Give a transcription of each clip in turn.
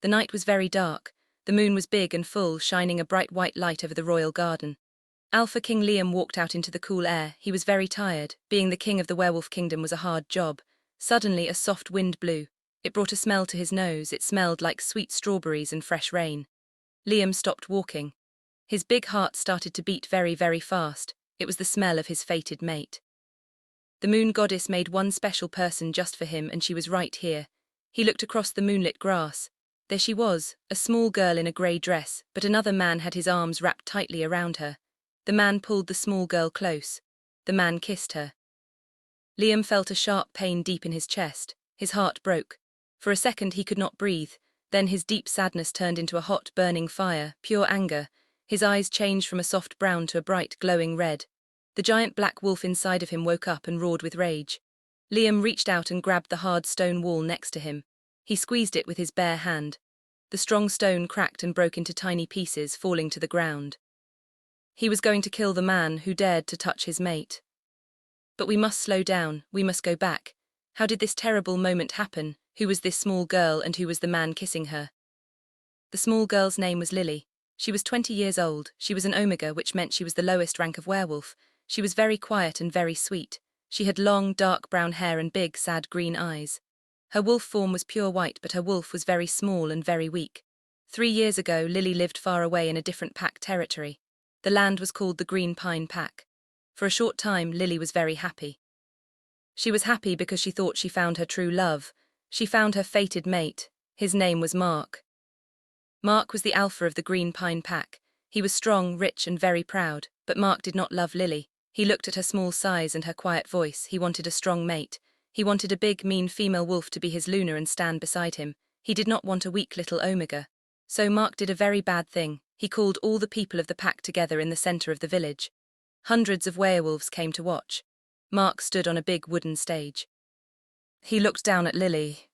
The night was very dark. The moon was big and full, shining a bright white light over the royal garden. Alpha King Liam walked out into the cool air. He was very tired. Being the king of the werewolf kingdom was a hard job. Suddenly a soft wind blew. It brought a smell to his nose. It smelled like sweet strawberries and fresh rain. Liam stopped walking. His big heart started to beat very, very fast. It was the smell of his fated mate. The moon goddess made one special person just for him, and she was right here. He looked across the moonlit grass. There she was, a small girl in a grey dress, but another man had his arms wrapped tightly around her. The man pulled the small girl close. The man kissed her. Liam felt a sharp pain deep in his chest. His heart broke. For a second he could not breathe. Then his deep sadness turned into a hot, burning fire, pure anger. His eyes changed from a soft brown to a bright, glowing red. The giant black wolf inside of him woke up and roared with rage. Liam reached out and grabbed the hard stone wall next to him. He squeezed it with his bare hand. The strong stone cracked and broke into tiny pieces, falling to the ground. He was going to kill the man who dared to touch his mate. But we must slow down, we must go back. How did this terrible moment happen? Who was this small girl and who was the man kissing her? The small girl's name was Lily. She was 20 years old. She was an omega, which meant she was the lowest rank of werewolf. She was very quiet and very sweet. She had long, dark brown hair and big, sad green eyes. Her wolf form was pure white, but her wolf was very small and very weak. 3 years ago, Lily lived far away in a different pack territory. The land was called the Green Pine Pack. For a short time, Lily was very happy. She was happy because she thought she found her true love. She found her fated mate. His name was Mark. Mark was the alpha of the Green Pine Pack. He was strong, rich, and very proud, but Mark did not love Lily. He looked at her small size and her quiet voice. He wanted a strong mate. He wanted a big, mean female wolf to be his Luna and stand beside him. He did not want a weak little omega. So Mark did a very bad thing. He called all the people of the pack together in the center of the village. Hundreds of werewolves came to watch. Mark stood on a big wooden stage. He looked down at Lily.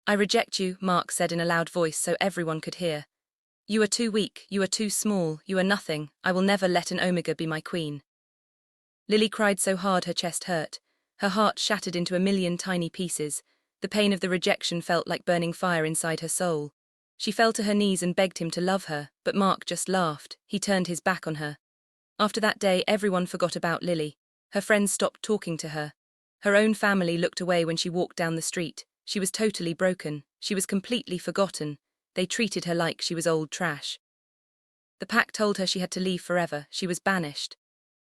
"I reject you," Mark said in a loud voice so everyone could hear. "You are too weak, you are too small, you are nothing. I will never let an omega be my queen." Lily cried so hard her chest hurt. Her heart shattered into a million tiny pieces. The pain of the rejection felt like burning fire inside her soul. She fell to her knees and begged him to love her, but Mark just laughed. He turned his back on her. After that day, everyone forgot about Lily. Her friends stopped talking to her. Her own family looked away when she walked down the street. She was totally broken. She was completely forgotten. They treated her like she was old trash. The pack told her she had to leave forever. She was banished.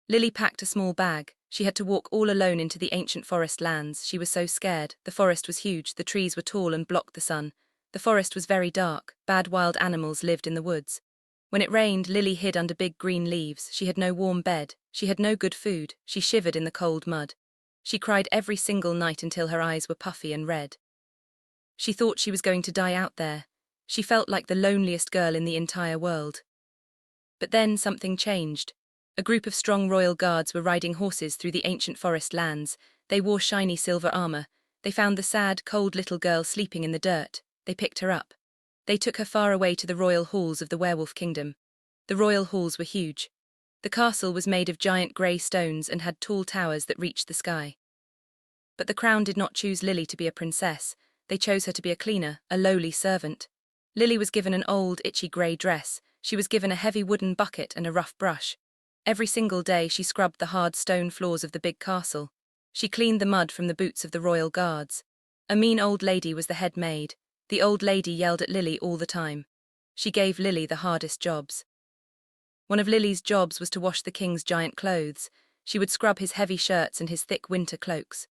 Lily packed a small bag. She had to walk all alone into the ancient forest lands. She was so scared. The forest was huge. The trees were tall and blocked the sun. The forest was very dark. Bad wild animals lived in the woods. When it rained, Lily hid under big green leaves. She had no warm bed. She had no good food. She shivered in the cold mud. She cried every single night until her eyes were puffy and red. She thought she was going to die out there. She felt like the loneliest girl in the entire world. But then something changed. A group of strong royal guards were riding horses through the ancient forest lands. They wore shiny silver armor. They found the sad, cold little girl sleeping in the dirt. They picked her up. They took her far away to the royal halls of the werewolf kingdom. The royal halls were huge. The castle was made of giant grey stones and had tall towers that reached the sky. But the crown did not choose Lily to be a princess. They chose her to be a cleaner, a lowly servant. Lily was given an old, itchy grey dress. She was given a heavy wooden bucket and a rough brush. Every single day she scrubbed the hard stone floors of the big castle. She cleaned the mud from the boots of the royal guards. A mean old lady was the head maid. The old lady yelled at Lily all the time. She gave Lily the hardest jobs. One of Lily's jobs was to wash the king's giant clothes. She would scrub his heavy shirts and his thick winter cloaks.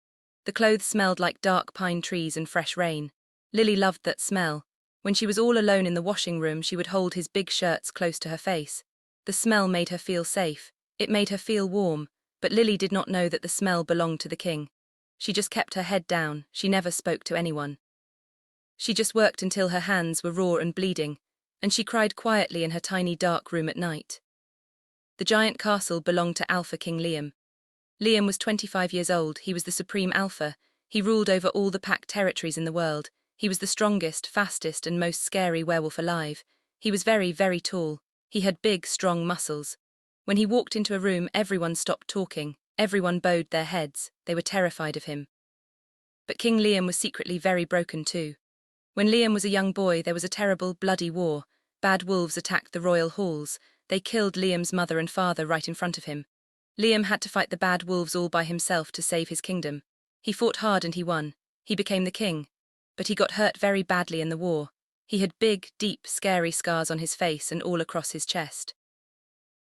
The clothes smelled like dark pine trees and fresh rain. Lily loved that smell. When she was all alone in the washing room, she would hold his big shirts close to her face. The smell made her feel safe. It made her feel warm, but Lily did not know that the smell belonged to the king. She just kept her head down. She never spoke to anyone. She just worked until her hands were raw and bleeding, and she cried quietly in her tiny dark room at night. The giant castle belonged to Alpha King Liam. Liam was 25 years old. He was the supreme alpha. He ruled over all the pack territories in the world. He was the strongest, fastest, and most scary werewolf alive. He was very, very tall. He had big, strong muscles. When he walked into a room, everyone stopped talking. Everyone bowed their heads. They were terrified of him. But King Liam was secretly very broken too. When Liam was a young boy, there was a terrible, bloody war. Bad wolves attacked the royal halls. They killed Liam's mother and father right in front of him. Liam had to fight the bad wolves all by himself to save his kingdom. He fought hard and he won. He became the king. But he got hurt very badly in the war. He had big, deep, scary scars on his face and all across his chest.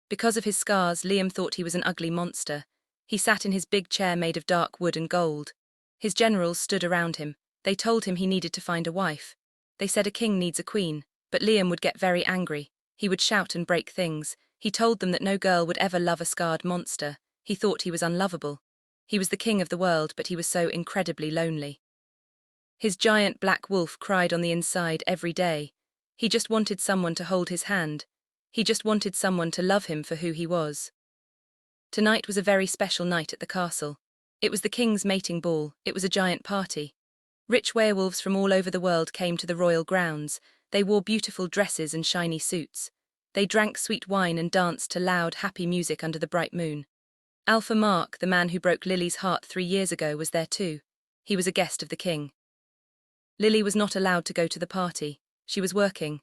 Because of his scars, Liam thought he was an ugly monster. He sat in his big chair made of dark wood and gold. His generals stood around him. They told him he needed to find a wife. They said a king needs a queen, but Liam would get very angry. He would shout and break things. He told them that no girl would ever love a scarred monster. He thought he was unlovable. He was the king of the world, but he was so incredibly lonely. His giant black wolf cried on the inside every day. He just wanted someone to hold his hand. He just wanted someone to love him for who he was. Tonight was a very special night at the castle. It was the king's mating ball. It was a giant party. Rich werewolves from all over the world came to the royal grounds. They wore beautiful dresses and shiny suits. They drank sweet wine and danced to loud, happy music under the bright moon. Alpha Mark, the man who broke Lily's heart 3 years ago, was there too. He was a guest of the king. Lily was not allowed to go to the party. She was working.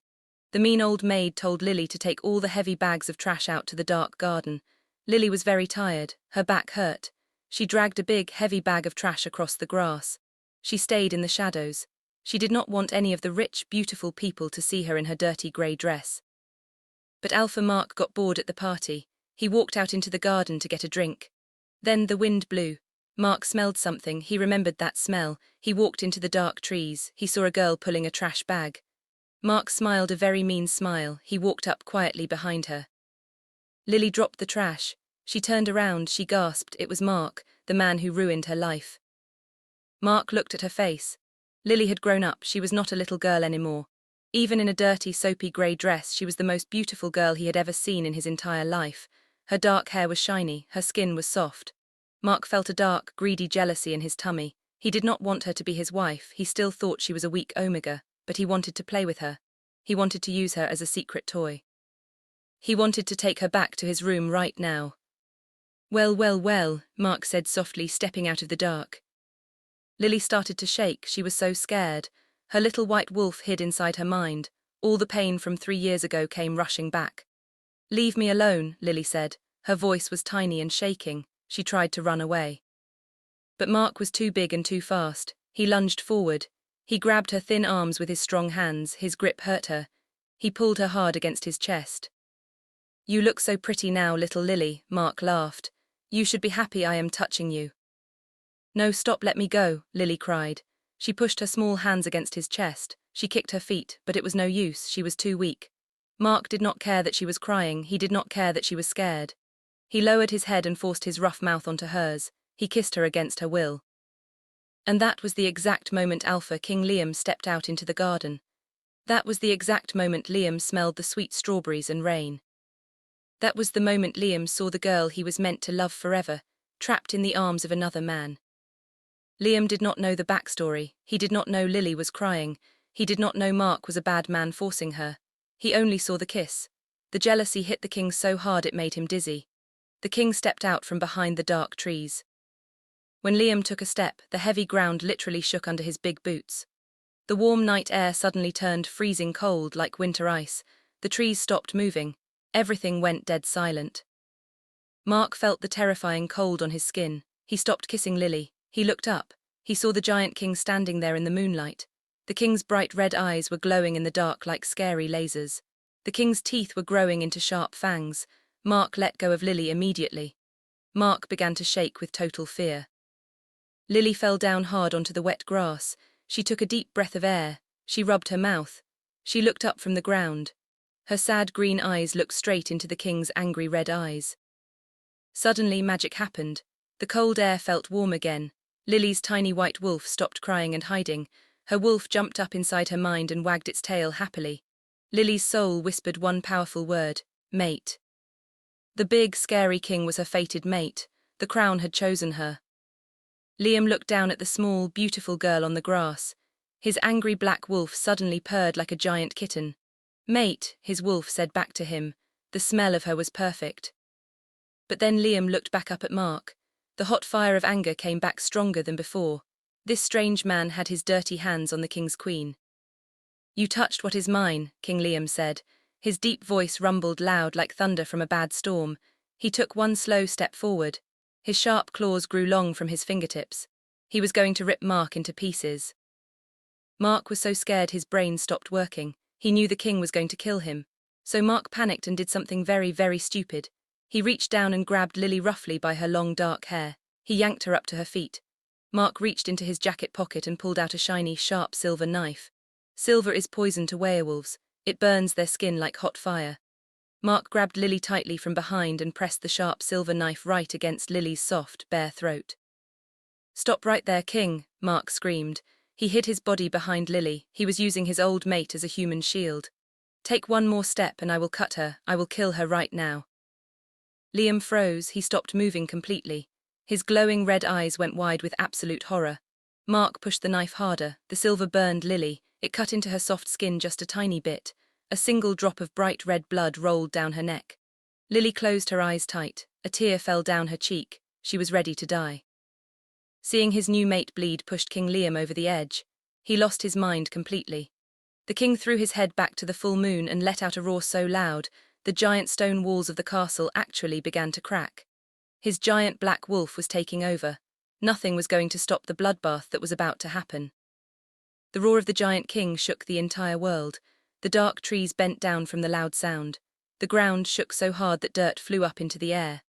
The mean old maid told Lily to take all the heavy bags of trash out to the dark garden. Lily was very tired. Her back hurt. She dragged a big, heavy bag of trash across the grass. She stayed in the shadows. She did not want any of the rich, beautiful people to see her in her dirty grey dress. But Alpha Mark got bored at the party. He walked out into the garden to get a drink. Then the wind blew. Mark smelled something. He remembered that smell. He walked into the dark trees. He saw a girl pulling a trash bag. Mark smiled a very mean smile. He walked up quietly behind her. Lily dropped the trash. She turned around. She gasped. It was Mark, the man who ruined her life. Mark looked at her face. Lily had grown up. She was not a little girl anymore. Even in a dirty, soapy grey dress, she was the most beautiful girl he had ever seen in his entire life. Her dark hair was shiny. Her skin was soft. Mark felt a dark, greedy jealousy in his tummy. He did not want her to be his wife. He still thought she was a weak omega, but he wanted to play with her. He wanted to use her as a secret toy. He wanted to take her back to his room right now. Well, well, well, Mark said softly, stepping out of the dark. Lily started to shake. She was so scared. Her little white wolf hid inside her mind. All the pain from 3 years ago came rushing back. "Leave me alone," Lily said. Her voice was tiny and shaking. She tried to run away. But Mark was too big and too fast. He lunged forward. He grabbed her thin arms with his strong hands. His grip hurt her. He pulled her hard against his chest. "You look so pretty now, little Lily," Mark laughed. "You should be happy I am touching you." "No, stop, let me go," Lily cried. She pushed her small hands against his chest. She kicked her feet, but it was no use. She was too weak. Mark did not care that she was crying. He did not care that she was scared. He lowered his head and forced his rough mouth onto hers. He kissed her against her will. And that was the exact moment Alpha King Liam stepped out into the garden. That was the exact moment Liam smelled the sweet strawberries and rain. That was the moment Liam saw the girl he was meant to love forever, trapped in the arms of another man. Liam did not know the backstory. He did not know Lily was crying. He did not know Mark was a bad man forcing her. He only saw the kiss. The jealousy hit the king so hard it made him dizzy. The king stepped out from behind the dark trees. When Liam took a step, the heavy ground literally shook under his big boots. The warm night air suddenly turned freezing cold like winter ice. The trees stopped moving. Everything went dead silent. Mark felt the terrifying cold on his skin. He stopped kissing Lily. He looked up. He saw the giant king standing there in the moonlight. The king's bright red eyes were glowing in the dark like scary lasers. The king's teeth were growing into sharp fangs. Mark let go of Lily immediately. Mark began to shake with total fear. Lily fell down hard onto the wet grass. She took a deep breath of air. She rubbed her mouth. She looked up from the ground. Her sad green eyes looked straight into the king's angry red eyes. Suddenly magic happened. The cold air felt warm again. Lily's tiny white wolf stopped crying and hiding. Her wolf jumped up inside her mind and wagged its tail happily. Lily's soul whispered one powerful word: mate. The big, scary king was her fated mate. The crown had chosen her. Liam looked down at the small, beautiful girl on the grass. His angry black wolf suddenly purred like a giant kitten. "Mate," his wolf said back to him. The smell of her was perfect. But then Liam looked back up at Mark. The hot fire of anger came back stronger than before. This strange man had his dirty hands on the king's queen. You touched what is mine, King Liam said. His deep voice rumbled loud like thunder from a bad storm. He took one slow step forward. His sharp claws grew long from his fingertips. He was going to rip Mark into pieces. Mark was so scared his brain stopped working. He knew the king was going to kill him. So Mark panicked and did something very, very stupid. He reached down and grabbed Lily roughly by her long dark hair. He yanked her up to her feet. Mark reached into his jacket pocket and pulled out a shiny, sharp silver knife. Silver is poison to werewolves. It burns their skin like hot fire. Mark grabbed Lily tightly from behind and pressed the sharp silver knife right against Lily's soft, bare throat. Stop right there, King, Mark screamed. He hid his body behind Lily. He was using his old mate as a human shield. Take one more step and I will cut her. I will kill her right now. Liam froze. He stopped moving completely. His glowing red eyes went wide with absolute horror. Mark pushed the knife harder. The silver burned Lily. It cut into her soft skin just a tiny bit. A single drop of bright red blood rolled down her neck. Lily closed her eyes tight. A tear fell down her cheek. She was ready to die. Seeing his new mate bleed pushed King Liam over the edge. He lost his mind completely. The king threw his head back to the full moon and let out a roar so loud, the giant stone walls of the castle actually began to crack. His giant black wolf was taking over. Nothing was going to stop the bloodbath that was about to happen. The roar of the giant king shook the entire world. The dark trees bent down from the loud sound. The ground shook so hard that dirt flew up into the air.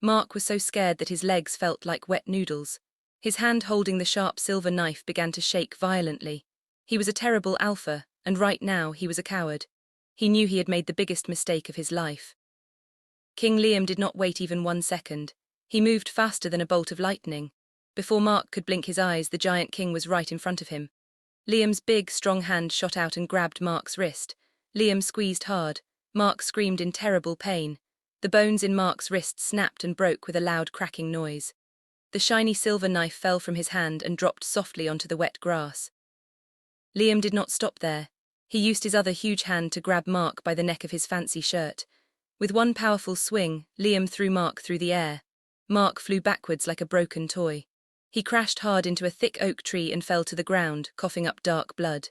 Mark was so scared that his legs felt like wet noodles. His hand holding the sharp silver knife began to shake violently. He was a terrible alpha, and right now he was a coward. He knew he had made the biggest mistake of his life. King Liam did not wait even 1 second. He moved faster than a bolt of lightning. Before Mark could blink his eyes, the giant king was right in front of him. Liam's big, strong hand shot out and grabbed Mark's wrist. Liam squeezed hard. Mark screamed in terrible pain. The bones in Mark's wrist snapped and broke with a loud cracking noise. The shiny silver knife fell from his hand and dropped softly onto the wet grass. Liam did not stop there. He used his other huge hand to grab Mark by the neck of his fancy shirt. With one powerful swing, Liam threw Mark through the air. Mark flew backwards like a broken toy. He crashed hard into a thick oak tree and fell to the ground, coughing up dark blood.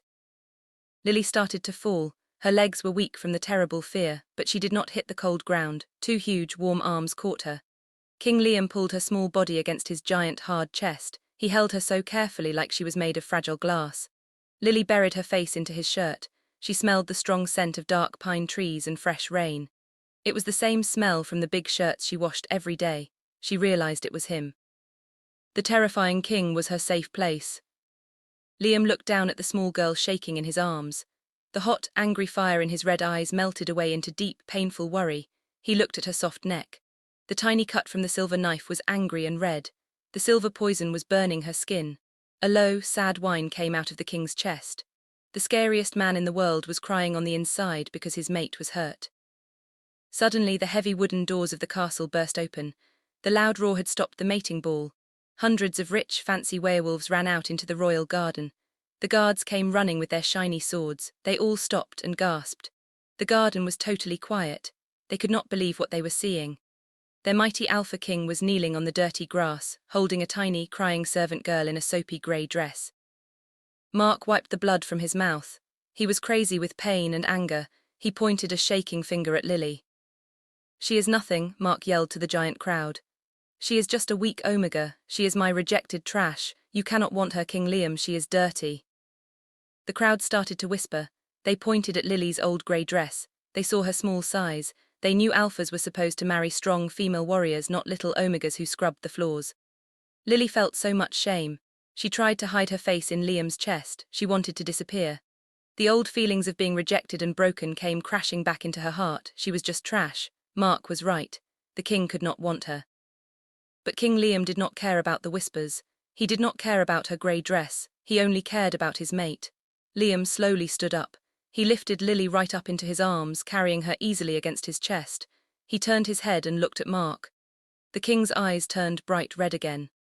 Lily started to fall. Her legs were weak from the terrible fear, but she did not hit the cold ground. 2 huge, warm arms caught her. King Liam pulled her small body against his giant, hard chest. He held her so carefully like she was made of fragile glass. Lily buried her face into his shirt. She smelled the strong scent of dark pine trees and fresh rain. It was the same smell from the big shirts she washed every day. She realized it was him. The terrifying king was her safe place. Liam looked down at the small girl shaking in his arms. The hot, angry fire in his red eyes melted away into deep, painful worry. He looked at her soft neck. The tiny cut from the silver knife was angry and red. The silver poison was burning her skin. A low, sad whine came out of the king's chest. The scariest man in the world was crying on the inside because his mate was hurt. Suddenly, the heavy wooden doors of the castle burst open. The loud roar had stopped the mating ball. Hundreds of rich, fancy werewolves ran out into the royal garden. The guards came running with their shiny swords. They all stopped and gasped. The garden was totally quiet. They could not believe what they were seeing. Their mighty Alpha King was kneeling on the dirty grass, holding a tiny, crying servant girl in a soapy grey dress. Mark wiped the blood from his mouth. He was crazy with pain and anger. He pointed a shaking finger at Lily. "She is nothing," Mark yelled to the giant crowd. "She is just a weak omega. She is my rejected trash. You cannot want her, King Liam. She is dirty." The crowd started to whisper. They pointed at Lily's old grey dress. They saw her small size. They knew alphas were supposed to marry strong female warriors, not little omegas who scrubbed the floors. Lily felt so much shame. She tried to hide her face in Liam's chest. She wanted to disappear. The old feelings of being rejected and broken came crashing back into her heart. She was just trash. Mark was right. The king could not want her. But King Liam did not care about the whispers. He did not care about her grey dress. He only cared about his mate. Liam slowly stood up. He lifted Lily right up into his arms, carrying her easily against his chest. He turned his head and looked at Mark. The king's eyes turned bright red again.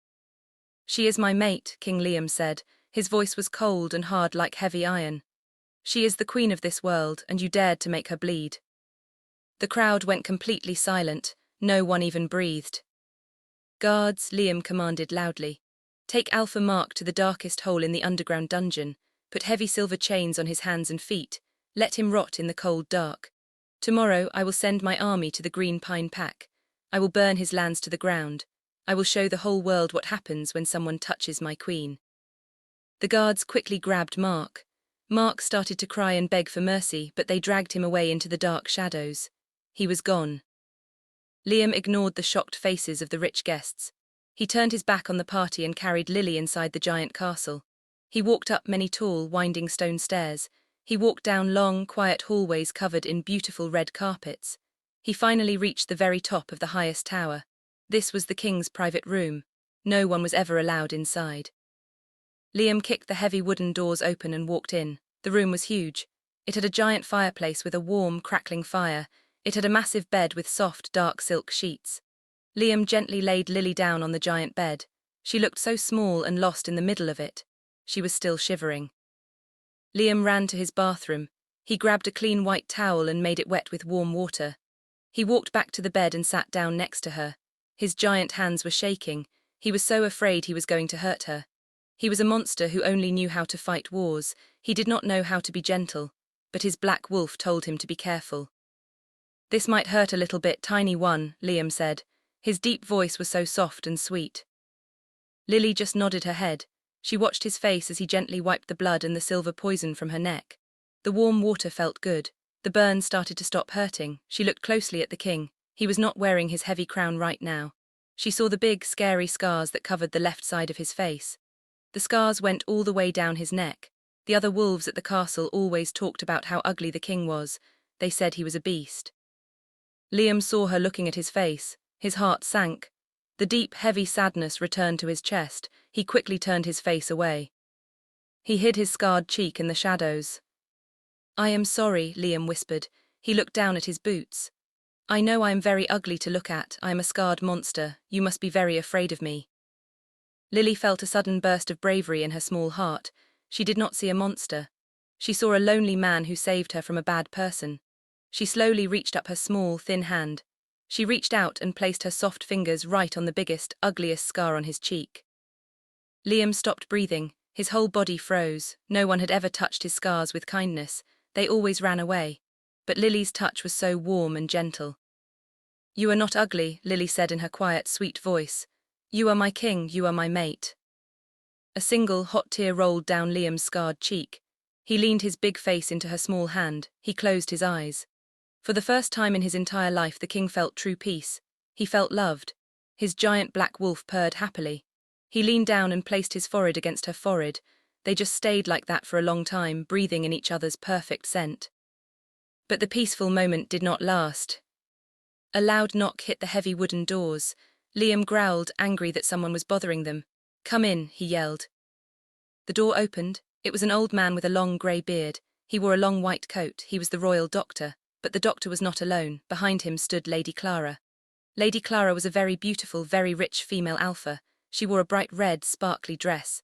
"She is my mate," King Liam said. His voice was cold and hard like heavy iron. "She is the queen of this world, and you dared to make her bleed." The crowd went completely silent. No one even breathed. "Guards," Liam commanded loudly. "Take Alpha Mark to the darkest hole in the underground dungeon. put heavy silver chains on his hands and feet, let him rot in the cold dark. Tomorrow I will send my army to the Green Pine Pack. I will burn his lands to the ground. I will show the whole world what happens when someone touches my queen. The guards quickly grabbed Mark. Mark started to cry and beg for mercy, but they dragged him away into the dark shadows. He was gone. Liam ignored the shocked faces of the rich guests. He turned his back on the party and carried Lily inside the giant castle. He walked up many tall, winding stone stairs. He walked down long, quiet hallways covered in beautiful red carpets. He finally reached the very top of the highest tower. This was the king's private room. No one was ever allowed inside. Liam kicked the heavy wooden doors open and walked in. The room was huge. It had a giant fireplace with a warm, crackling fire. It had a massive bed with soft, dark silk sheets. Liam gently laid Lily down on the giant bed. She looked so small and lost in the middle of it. She was still shivering. Liam ran to his bathroom. He grabbed a clean white towel and made it wet with warm water. He walked back to the bed and sat down next to her. His giant hands were shaking. He was so afraid he was going to hurt her. He was a monster who only knew how to fight wars. He did not know how to be gentle, but his black wolf told him to be careful. "This might hurt a little bit, tiny one," Liam said. His deep voice was so soft and sweet. Lily just nodded her head. She watched his face as he gently wiped the blood and the silver poison from her neck. The warm water felt good. The burn started to stop hurting. She looked closely at the king. He was not wearing his heavy crown right now. She saw the big, scary scars that covered the left side of his face. The scars went all the way down his neck. The other wolves at the castle always talked about how ugly the king was. They said he was a beast. Liam saw her looking at his face. His heart sank. The deep, heavy sadness returned to his chest. He quickly turned his face away. He hid his scarred cheek in the shadows. "I am sorry," Liam whispered. He looked down at his boots. "I know I am very ugly to look at. I am a scarred monster. You must be very afraid of me." Lily felt a sudden burst of bravery in her small heart. She did not see a monster. She saw a lonely man who saved her from a bad person. She slowly reached up her small, thin hand. She reached out and placed her soft fingers right on the biggest, ugliest scar on his cheek. Liam stopped breathing. His whole body froze. No one had ever touched his scars with kindness. They always ran away. But Lily's touch was so warm and gentle. "You are not ugly," Lily said in her quiet, sweet voice. "You are my king, you are my mate." A single, hot tear rolled down Liam's scarred cheek. He leaned his big face into her small hand. He closed his eyes. For the first time in his entire life, the king felt true peace. He felt loved. His giant black wolf purred happily. He leaned down and placed his forehead against her forehead. They just stayed like that for a long time, breathing in each other's perfect scent. But the peaceful moment did not last. A loud knock hit the heavy wooden doors. Liam growled, angry that someone was bothering them. "Come in," he yelled. The door opened. It was an old man with a long grey beard. He wore a long white coat. He was the royal doctor. But the doctor was not alone. Behind him stood Lady Clara. Lady Clara was a very beautiful, very rich female alpha. She wore a bright red, sparkly dress.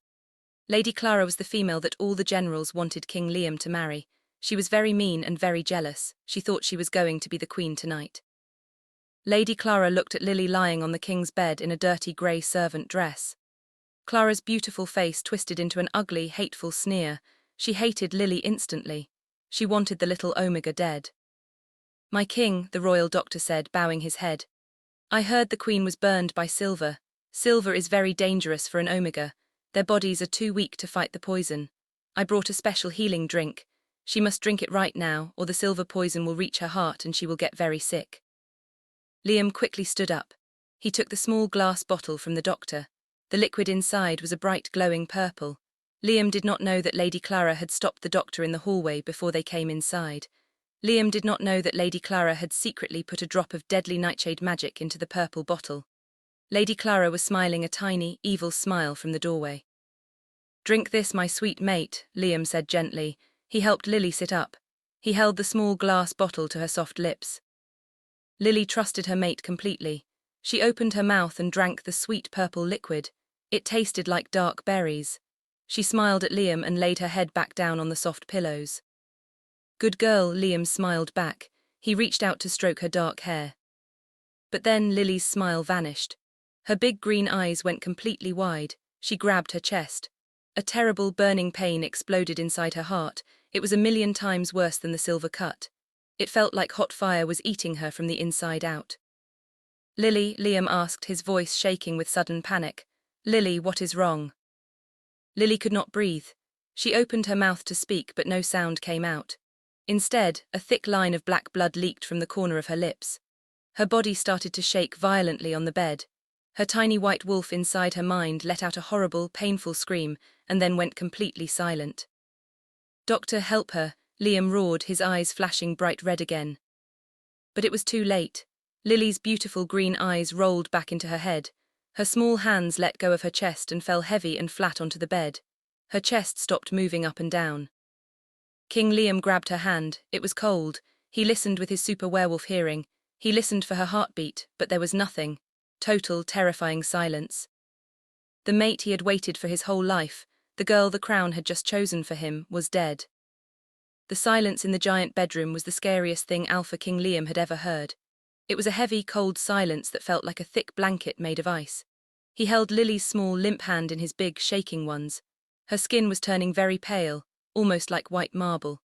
Lady Clara was the female that all the generals wanted King Liam to marry. She was very mean and very jealous. She thought she was going to be the queen tonight. Lady Clara looked at Lily lying on the king's bed in a dirty grey servant dress. Clara's beautiful face twisted into an ugly, hateful sneer. She hated Lily instantly. She wanted the little Omega dead. "My king," the royal doctor said, bowing his head. "I heard the queen was burned by silver. Silver is very dangerous for an Omega. Their bodies are too weak to fight the poison. I brought a special healing drink. She must drink it right now, or the silver poison will reach her heart and she will get very sick." Liam quickly stood up. He took the small glass bottle from the doctor. The liquid inside was a bright glowing purple. Liam did not know that Lady Clara had stopped the doctor in the hallway before they came inside. Liam did not know that Lady Clara had secretly put a drop of deadly nightshade magic into the purple bottle. Lady Clara was smiling a tiny, evil smile from the doorway. "Drink this, my sweet mate," Liam said gently. He helped Lily sit up. He held the small glass bottle to her soft lips. Lily trusted her mate completely. She opened her mouth and drank the sweet purple liquid. It tasted like dark berries. She smiled at Liam and laid her head back down on the soft pillows. "Good girl," Liam smiled back. He reached out to stroke her dark hair. But then Lily's smile vanished. Her big green eyes went completely wide. She grabbed her chest. A terrible burning pain exploded inside her heart. It was 1,000,000 times worse than the silver cut. It felt like hot fire was eating her from the inside out. "Lily," Liam asked, his voice shaking with sudden panic. "Lily, what is wrong?" Lily could not breathe. She opened her mouth to speak, but no sound came out. Instead, a thick line of black blood leaked from the corner of her lips. Her body started to shake violently on the bed. Her tiny white wolf inside her mind let out a horrible, painful scream and then went completely silent. "Doctor, help her," Liam roared, his eyes flashing bright red again. But it was too late. Lily's beautiful green eyes rolled back into her head. Her small hands let go of her chest and fell heavy and flat onto the bed. Her chest stopped moving up and down. King Liam grabbed her hand. It was cold. He listened with his super werewolf hearing. He listened for her heartbeat, but there was nothing. Total, terrifying silence. The mate he had waited for his whole life, the girl the crown had just chosen for him, was dead. The silence in the giant bedroom was the scariest thing Alpha King Liam had ever heard. It was a heavy, cold silence that felt like a thick blanket made of ice. He held Lily's small, limp hand in his big, shaking ones. Her skin was turning very pale, almost like white marble.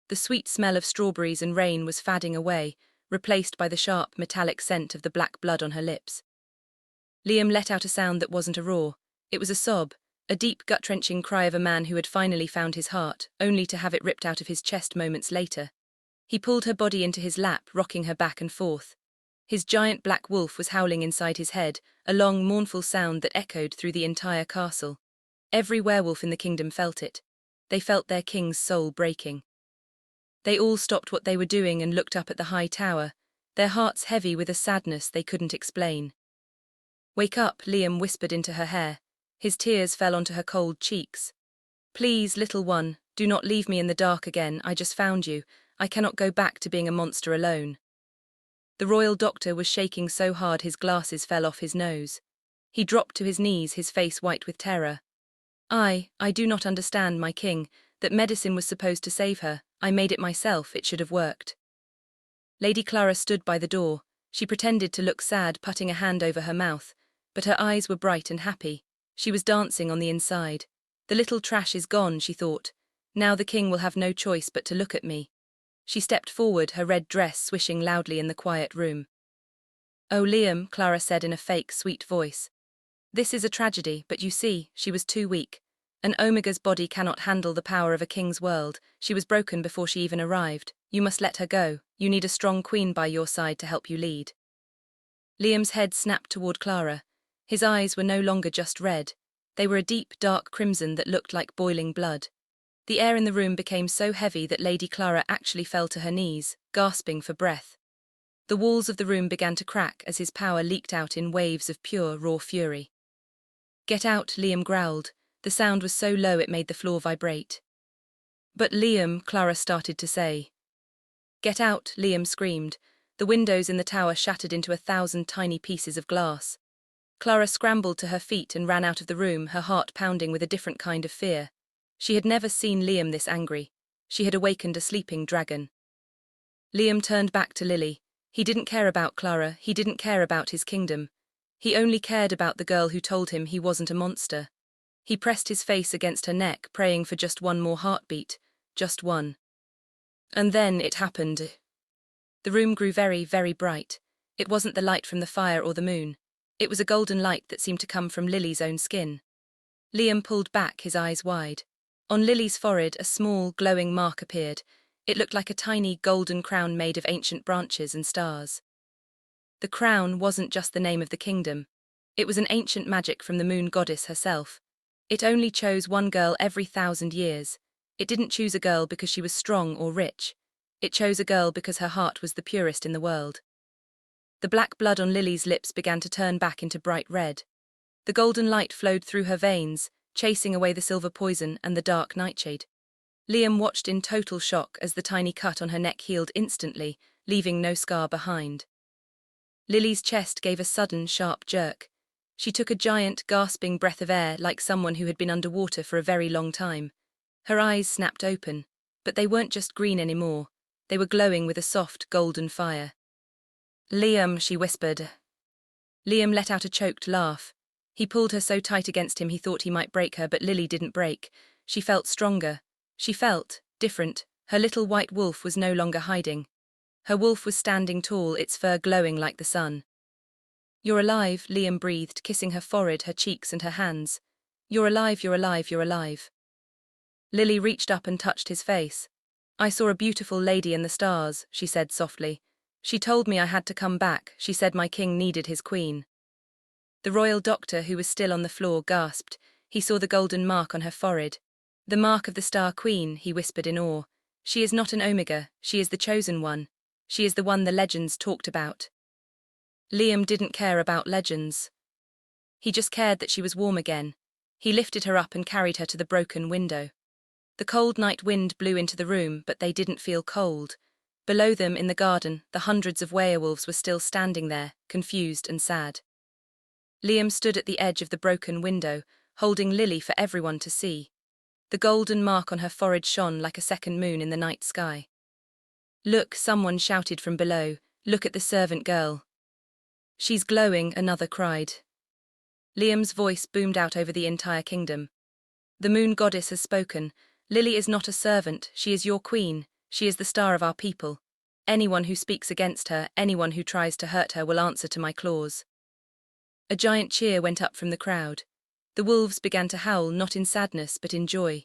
The sweet smell of strawberries and rain was fading away, replaced by the sharp, metallic scent of the black blood on her lips. Liam let out a sound that wasn't a roar. It was a sob, a deep, gut-wrenching cry of a man who had finally found his heart, only to have it ripped out of his chest moments later. He pulled her body into his lap, rocking her back and forth. His giant black wolf was howling inside his head, a long, mournful sound that echoed through the entire castle. Every werewolf in the kingdom felt it. They felt their king's soul breaking. They all stopped what they were doing and looked up at the high tower, their hearts heavy with a sadness they couldn't explain. "Wake up," Liam whispered into her hair. His tears fell onto her cold cheeks. "Please, little one, do not leave me in the dark again. I just found you. I cannot go back to being a monster alone." The royal doctor was shaking so hard his glasses fell off his nose. He dropped to his knees, his face white with terror. I do not understand, my king. That medicine was supposed to save her. I made it myself. It should have worked." Lady Clara stood by the door. She pretended to look sad, putting a hand over her mouth, but her eyes were bright and happy. She was dancing on the inside. "The little trash is gone," she thought. "Now the king will have no choice but to look at me." She stepped forward, her red dress swishing loudly in the quiet room. "Oh, Liam," Clara said in a fake, sweet voice. "This is a tragedy, but you see, she was too weak. An Omega's body cannot handle the power of a king's world. She was broken before she even arrived. You must let her go. You need a strong queen by your side to help you lead." Liam's head snapped toward Clara. His eyes were no longer just red. They were a deep, dark crimson that looked like boiling blood. The air in the room became so heavy that Lady Clara actually fell to her knees, gasping for breath. The walls of the room began to crack as his power leaked out in waves of pure, raw fury. "Get out," Liam growled. The sound was so low it made the floor vibrate. "But Liam," Clara started to say. "Get out," Liam screamed. The windows in the tower shattered into 1,000 tiny pieces of glass. Clara scrambled to her feet and ran out of the room, her heart pounding with a different kind of fear. She had never seen Liam this angry. She had awakened a sleeping dragon. Liam turned back to Lily. He didn't care about Clara, he didn't care about his kingdom. He only cared about the girl who told him he wasn't a monster. He pressed his face against her neck, praying for just one more heartbeat. Just one. And then it happened. The room grew very, very bright. It wasn't the light from the fire or the moon. It was a golden light that seemed to come from Lily's own skin. Liam pulled back, his eyes wide. On Lily's forehead, a small, glowing mark appeared. It looked like a tiny, golden crown made of ancient branches and stars. The crown wasn't just the name of the kingdom. It was an ancient magic from the moon goddess herself. It only chose one girl every 1,000 years. It didn't choose a girl because she was strong or rich. It chose a girl because her heart was the purest in the world. The black blood on Lily's lips began to turn back into bright red. The golden light flowed through her veins, chasing away the silver poison and the dark nightshade. Liam watched in total shock as the tiny cut on her neck healed instantly, leaving no scar behind. Lily's chest gave a sudden, sharp jerk. She took a giant, gasping breath of air like someone who had been underwater for a very long time. Her eyes snapped open, but they weren't just green anymore. They were glowing with a soft, golden fire. "Liam," she whispered. Liam let out a choked laugh. He pulled her so tight against him he thought he might break her, but Lily didn't break. She felt stronger. She felt different. Her little white wolf was no longer hiding. Her wolf was standing tall, its fur glowing like the sun. "You're alive," Liam breathed, kissing her forehead, her cheeks and her hands. "You're alive, you're alive, you're alive." Lily reached up and touched his face. "I saw a beautiful lady in the stars," she said softly. "She told me I had to come back. She said my king needed his queen." The royal doctor, who was still on the floor, gasped. He saw the golden mark on her forehead. "The mark of the Star Queen," he whispered in awe. "She is not an Omega, she is the chosen one. She is the one the legends talked about." Liam didn't care about legends. He just cared that she was warm again. He lifted her up and carried her to the broken window. The cold night wind blew into the room, but they didn't feel cold. Below them, in the garden, the hundreds of werewolves were still standing there, confused and sad. Liam stood at the edge of the broken window, holding Lily for everyone to see. The golden mark on her forehead shone like a second moon in the night sky. "Look," someone shouted from below. "Look at the servant girl." "She's glowing," another cried. Liam's voice boomed out over the entire kingdom. "The moon goddess has spoken. Lily is not a servant, she is your queen. She is the star of our people. Anyone who speaks against her, anyone who tries to hurt her, will answer to my claws." A giant cheer went up from the crowd. The wolves began to howl, not in sadness but in joy.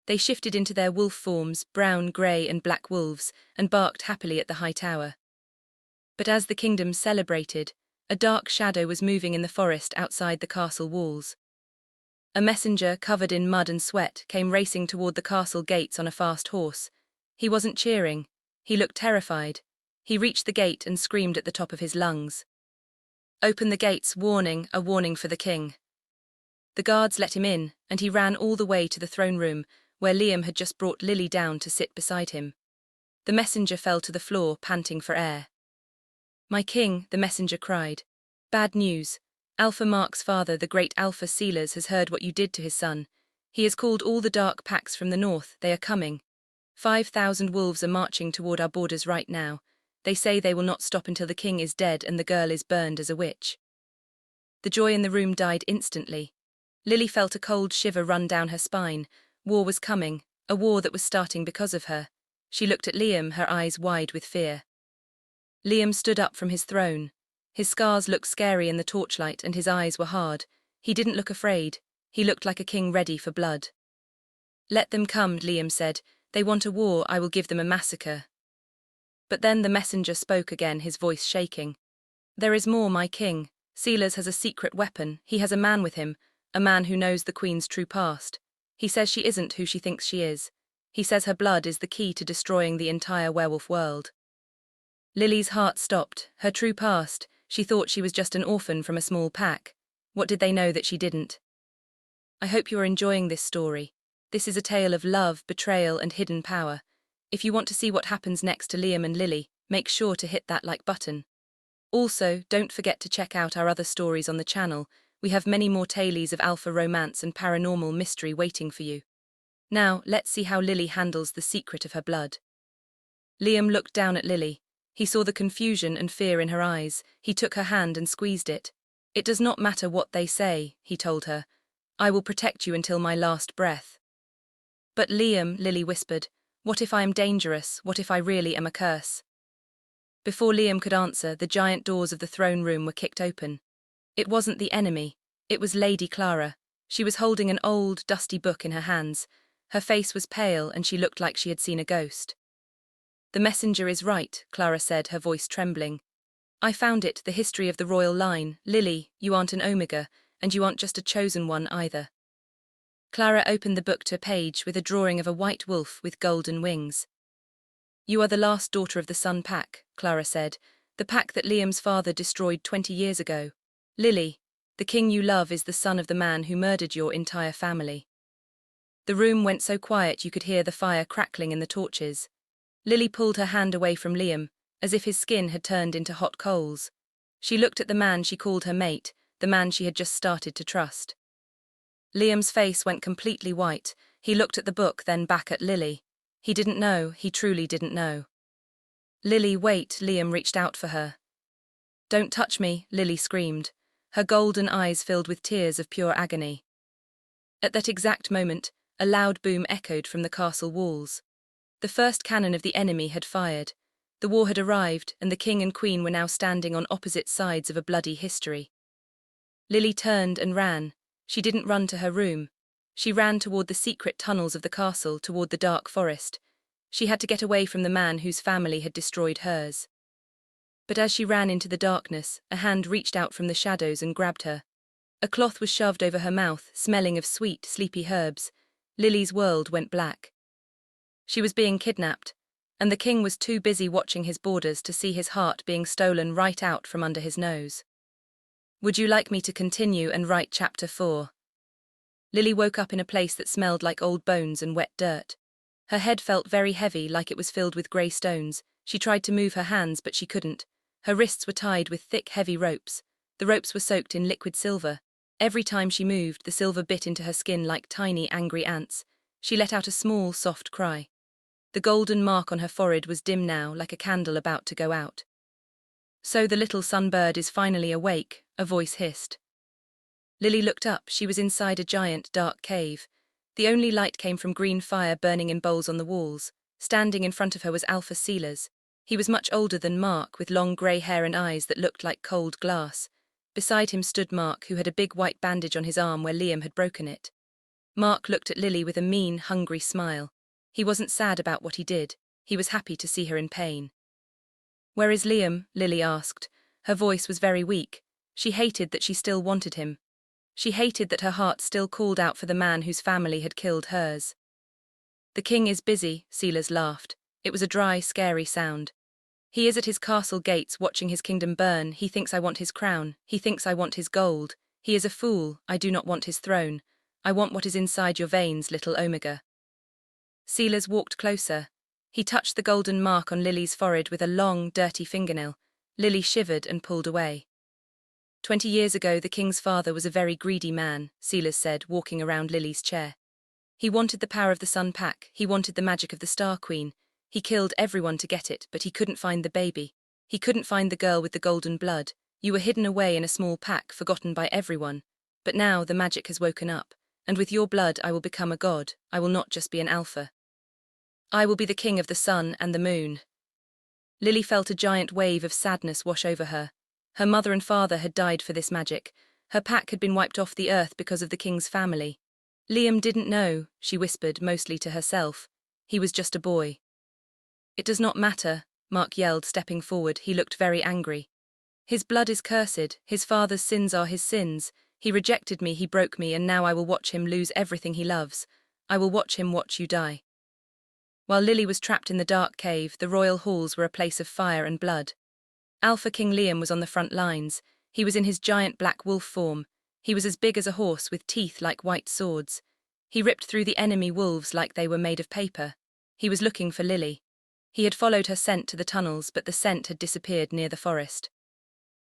They shifted into their wolf forms, brown, grey and black wolves, and barked happily at the high tower. But as the kingdom celebrated, a dark shadow was moving in the forest outside the castle walls. A messenger, covered in mud and sweat, came racing toward the castle gates on a fast horse. He wasn't cheering. He looked terrified. He reached the gate and screamed at the top of his lungs. "Open the gates, warning, a warning for the king." The guards let him in, and he ran all the way to the throne room, where Liam had just brought Lily down to sit beside him. The messenger fell to the floor, panting for air. "My king," the messenger cried. "Bad news. Alpha Mark's father, the great Alpha Sealers, has heard what you did to his son. He has called all the dark packs from the north. They are coming. 5,000 wolves are marching toward our borders right now. They say they will not stop until the king is dead and the girl is burned as a witch." The joy in the room died instantly. Lily felt a cold shiver run down her spine. War was coming, a war that was starting because of her. She looked at Liam, her eyes wide with fear. Liam stood up from his throne. His scars looked scary in the torchlight and his eyes were hard. He didn't look afraid. He looked like a king ready for blood. "Let them come," Liam said. "They want a war, I will give them a massacre." But then the messenger spoke again, his voice shaking. "There is more, my king. Sealers has a secret weapon. He has a man with him, a man who knows the queen's true past. He says she isn't who she thinks she is. He says her blood is the key to destroying the entire werewolf world." Lily's heart stopped. Her true past. She thought she was just an orphan from a small pack. What did they know that she didn't? I hope you are enjoying this story. This is a tale of love, betrayal, and hidden power. If you want to see what happens next to Liam and Lily, make sure to hit that like button. Also, don't forget to check out our other stories on the channel. We have many more tales of alpha romance and paranormal mystery waiting for you. Now, let's see how Lily handles the secret of her blood. Liam looked down at Lily. He saw the confusion and fear in her eyes. He took her hand and squeezed it. "It does not matter what they say," he told her. "I will protect you until my last breath." "But Liam," Lily whispered, "what if I am dangerous? What if I really am a curse?" Before Liam could answer, the giant doors of the throne room were kicked open. It wasn't the enemy. It was Lady Clara. She was holding an old, dusty book in her hands. Her face was pale and she looked like she had seen a ghost. "The messenger is right," Clara said, her voice trembling. "I found it, the history of the royal line. Lily, you aren't an Omega, and you aren't just a chosen one either." Clara opened the book to a page with a drawing of a white wolf with golden wings. "You are the last daughter of the Sun Pack," Clara said, "the pack that Liam's father destroyed 20 years ago. Lily, the king you love is the son of the man who murdered your entire family." The room went so quiet you could hear the fire crackling in the torches. Lily pulled her hand away from Liam, as if his skin had turned into hot coals. She looked at the man she called her mate, the man she had just started to trust. Liam's face went completely white. He looked at the book, then back at Lily. He didn't know, he truly didn't know. "Lily, wait," Liam reached out for her. "Don't touch me," Lily screamed. her golden eyes filled with tears of pure agony. At that exact moment, a loud boom echoed from the castle walls. The first cannon of the enemy had fired. The war had arrived, and the king and queen were now standing on opposite sides of a bloody history. Lily turned and ran. She didn't run to her room. She ran toward the secret tunnels of the castle, toward the dark forest. She had to get away from the man whose family had destroyed hers. But as she ran into the darkness, a hand reached out from the shadows and grabbed her. A cloth was shoved over her mouth, smelling of sweet, sleepy herbs. Lily's world went black. She was being kidnapped, and the king was too busy watching his borders to see his heart being stolen right out from under his nose. Would you like me to continue and write chapter 4? Lily woke up in a place that smelled like old bones and wet dirt. Her head felt very heavy, like it was filled with grey stones. She tried to move her hands, but she couldn't. Her wrists were tied with thick, heavy ropes. The ropes were soaked in liquid silver. Every time she moved, the silver bit into her skin like tiny, angry ants. She let out a small, soft cry. The golden mark on her forehead was dim now, like a candle about to go out. So the little sunbird is finally awake, a voice hissed. Lily looked up. She was inside a giant, dark cave. The only light came from green fire burning in bowls on the walls. Standing in front of her was Alpha Sealers. He was much older than Mark, with long grey hair and eyes that looked like cold glass. Beside him stood Mark, who had a big white bandage on his arm where Liam had broken it. Mark looked at Lily with a mean, hungry smile. He wasn't sad about what he did. He was happy to see her in pain. "Where is Liam?" Lily asked. Her voice was very weak. She hated that she still wanted him. She hated that her heart still called out for the man whose family had killed hers. "The king is busy," Sealers laughed. It was a dry, scary sound. "He is at his castle gates watching his kingdom burn. He thinks I want his crown. He thinks I want his gold. He is a fool. I do not want his throne. I want what is inside your veins, little Omega." Sealers walked closer. He touched the golden mark on Lily's forehead with a long, dirty fingernail. Lily shivered and pulled away. 20 years ago, the king's father was a very greedy man, Sealers said, walking around Lily's chair. He wanted the power of the Sun Pack. He wanted the magic of the Star Queen. He killed everyone to get it, but he couldn't find the baby. He couldn't find the girl with the golden blood. You were hidden away in a small pack, forgotten by everyone. But now the magic has woken up, and with your blood I will become a god. I will not just be an alpha. I will be the king of the sun and the moon. Lily felt a giant wave of sadness wash over her. Her mother and father had died for this magic. Her pack had been wiped off the earth because of the king's family. Liam didn't know, she whispered, mostly to herself. He was just a boy. "It does not matter," Mark yelled, stepping forward. He looked very angry. "His blood is cursed. His father's sins are his sins. He rejected me, he broke me, and now I will watch him lose everything he loves. I will watch him watch you die." While Lily was trapped in the dark cave, the royal halls were a place of fire and blood. Alpha King Liam was on the front lines. He was in his giant black wolf form. He was as big as a horse with teeth like white swords. He ripped through the enemy wolves like they were made of paper. He was looking for Lily. He had followed her scent to the tunnels, but the scent had disappeared near the forest.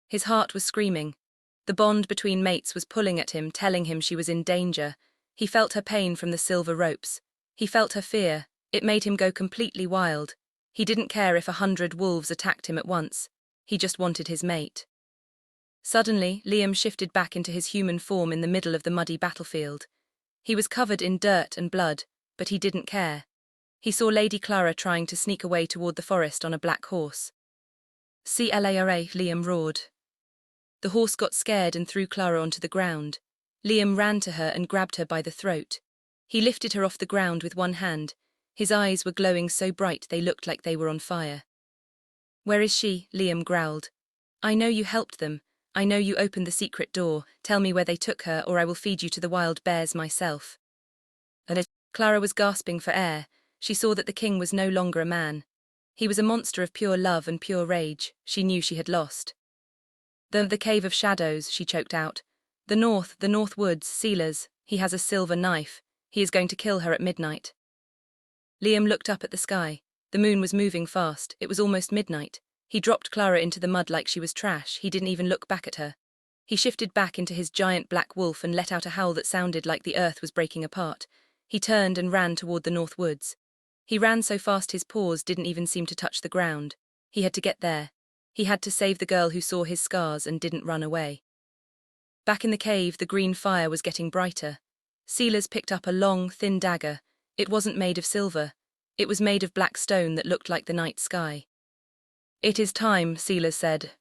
His heart was screaming. The bond between mates was pulling at him, telling him she was in danger. He felt her pain from the silver ropes. He felt her fear. It made him go completely wild. He didn't care if 100 wolves attacked him at once. He just wanted his mate. Suddenly, Liam shifted back into his human form in the middle of the muddy battlefield. He was covered in dirt and blood, but he didn't care. He saw Lady Clara trying to sneak away toward the forest on a black horse. "Clara," Liam roared. The horse got scared and threw Clara onto the ground. Liam ran to her and grabbed her by the throat. He lifted her off the ground with one hand. His eyes were glowing so bright they looked like they were on fire. "Where is she?" Liam growled. "I know you helped them. I know you opened the secret door. Tell me where they took her, or I will feed you to the wild bears myself." Clara was gasping for air. She saw that the king was no longer a man. He was a monster of pure love and pure rage. She knew she had lost. The cave of shadows," she choked out. The north woods, Sealers. He has a silver knife. He is going to kill her at midnight." Liam looked up at the sky. The moon was moving fast. It was almost midnight. He dropped Clara into the mud like she was trash. He didn't even look back at her. He shifted back into his giant black wolf and let out a howl that sounded like the earth was breaking apart. He turned and ran toward the north woods. He ran so fast his paws didn't even seem to touch the ground. He had to get there. He had to save the girl who saw his scars and didn't run away. Back in the cave, the green fire was getting brighter. Silas picked up a long, thin dagger. It wasn't made of silver. It was made of black stone that looked like the night sky. "It is time," Silas said.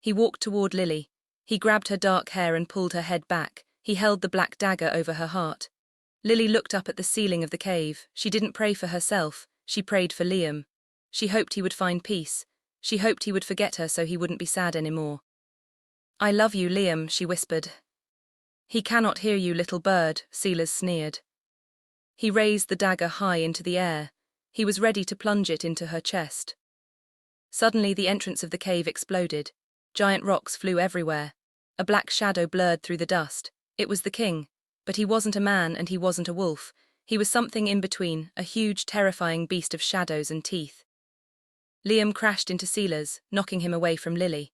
He walked toward Lily. He grabbed her dark hair and pulled her head back. He held the black dagger over her heart. Lily looked up at the ceiling of the cave. She didn't pray for herself. She prayed for Liam. She hoped he would find peace. She hoped he would forget her so he wouldn't be sad anymore. "I love you, Liam," she whispered. "He cannot hear you, little bird," Silas sneered. He raised the dagger high into the air. He was ready to plunge it into her chest. Suddenly the entrance of the cave exploded. Giant rocks flew everywhere. A black shadow blurred through the dust. It was the king. But he wasn't a man and he wasn't a wolf. He was something in between, a huge, terrifying beast of shadows and teeth. Liam crashed into Silas, knocking him away from Lily.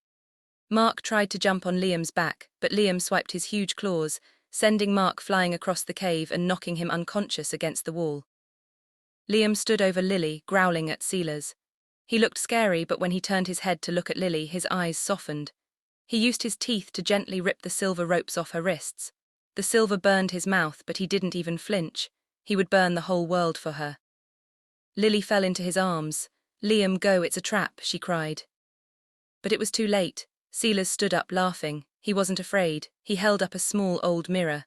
Mark tried to jump on Liam's back, but Liam swiped his huge claws, sending Mark flying across the cave and knocking him unconscious against the wall. Liam stood over Lily, growling at Silas. He looked scary, but when he turned his head to look at Lily, his eyes softened. He used his teeth to gently rip the silver ropes off her wrists. The silver burned his mouth, but he didn't even flinch. He would burn the whole world for her. Lily fell into his arms. "Liam, go, it's a trap," she cried. But it was too late. Silas stood up, laughing. He wasn't afraid. He held up a small old mirror.